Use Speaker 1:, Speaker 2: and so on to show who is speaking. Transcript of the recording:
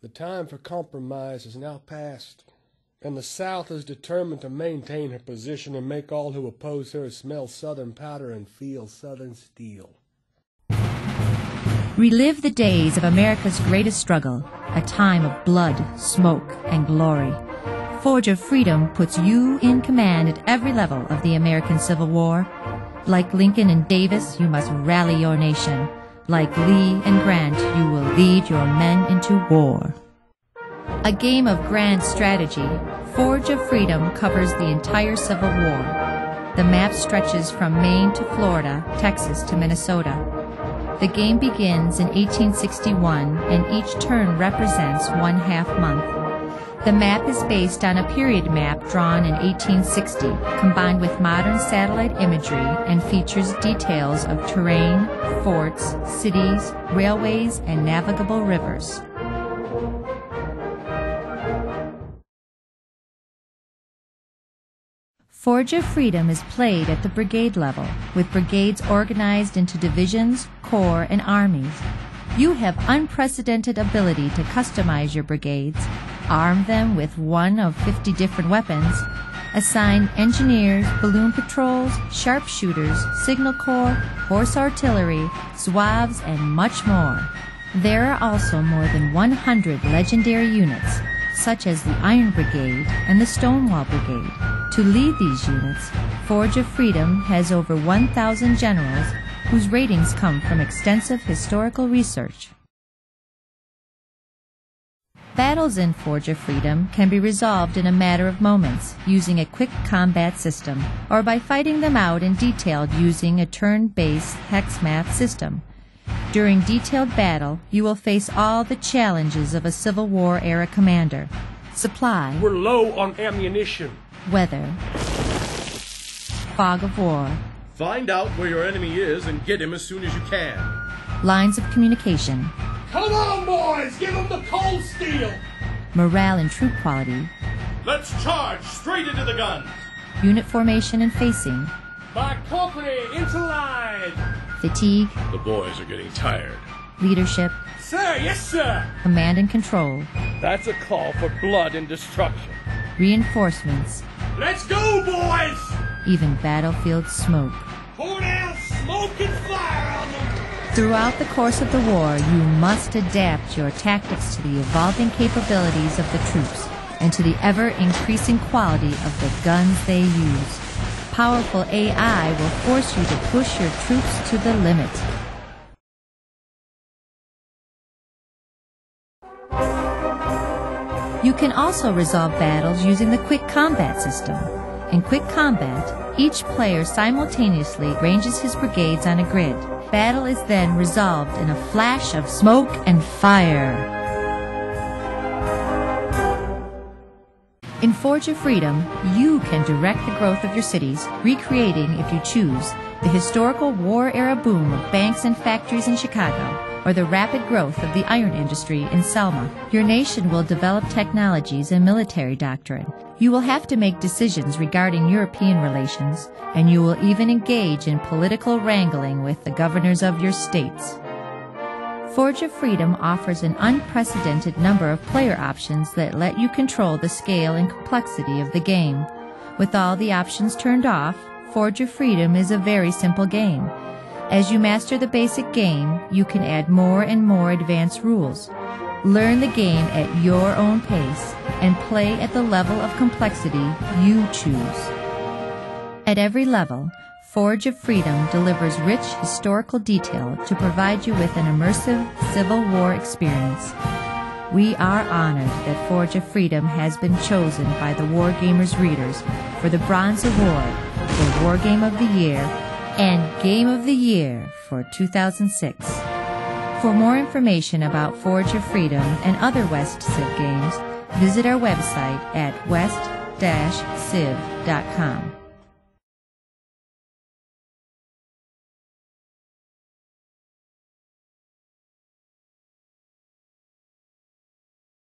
Speaker 1: The time for compromise is now past, and the South is determined to maintain her position and make all who oppose her smell Southern powder and feel Southern steel.
Speaker 2: Relive the days of America's greatest struggle, a time of blood, smoke, and glory. Forge of Freedom puts you in command at every level of the American Civil War. Like Lincoln and Davis, you must rally your nation. Like Lee and Grant, you will lead your men into war. A game of grand strategy, Forge of Freedom covers the entire Civil War. The map stretches from Maine to Florida, Texas to Minnesota. The game begins in 1861, and each turn represents one half-month. The map is based on a period map drawn in 1860, combined with modern satellite imagery, and features details of terrain, forts, cities, railways, and navigable rivers. Forge of Freedom is played at the brigade level, with brigades organized into divisions, corps, and armies. You have unprecedented ability to customize your brigades, arm them with one of 50 different weapons, assign engineers, balloon patrols, sharpshooters, signal corps, horse artillery, zouaves, and much more. There are also more than 100 legendary units, such as the Iron Brigade and the Stonewall Brigade. To lead these units, Forge of Freedom has over 1,000 generals whose ratings come from extensive historical research. Battles in Forge of Freedom can be resolved in a matter of moments using a quick combat system, or by fighting them out in detail using a turn-based hex math system. During detailed battle, you will face all the challenges of a Civil War-era commander. Supply.
Speaker 1: We're low on ammunition.
Speaker 2: Weather. Fog of war.
Speaker 3: Find out where your enemy is and get him as soon as you can.
Speaker 2: Lines of communication.
Speaker 1: Come on, boys! Give them the cold steel!
Speaker 2: Morale and troop quality.
Speaker 3: Let's charge straight into the guns!
Speaker 2: Unit formation and facing.
Speaker 1: My company, into line!
Speaker 2: Fatigue.
Speaker 3: The boys are getting tired.
Speaker 2: Leadership.
Speaker 1: Sir, yes, sir!
Speaker 2: Command and control.
Speaker 1: That's a call for blood and destruction.
Speaker 2: Reinforcements.
Speaker 1: Let's go, boys!
Speaker 2: Even battlefield smoke.
Speaker 1: Pour down smoke and fire on them!
Speaker 2: Throughout the course of the war, you must adapt your tactics to the evolving capabilities of the troops and to the ever-increasing quality of the guns they use. Powerful AI will force you to push your troops to the limit. You can also resolve battles using the Quick Combat system. In Quick Combat, each player simultaneously arranges his brigades on a grid. Battle is then resolved in a flash of smoke and fire. In Forge of Freedom, you can direct the growth of your cities, recreating, if you choose, the historical war-era boom of banks and factories in Chicago, or the rapid growth of the iron industry in Selma. Your nation will develop technologies and military doctrine. You will have to make decisions regarding European relations, and you will even engage in political wrangling with the governors of your states. Forge of Freedom offers an unprecedented number of player options that let you control the scale and complexity of the game. With all the options turned off, Forge of Freedom is a very simple game. As you master the basic game, you can add more and more advanced rules. Learn the game at your own pace and play at the level of complexity you choose. At every level, Forge of Freedom delivers rich historical detail to provide you with an immersive Civil War experience. We are honored that Forge of Freedom has been chosen by the Wargamers readers for the Bronze Award for War Game of the Year and Game of the Year for 2006. For more information about Forge of Freedom and other West Civ games, visit our website at west-civ.com.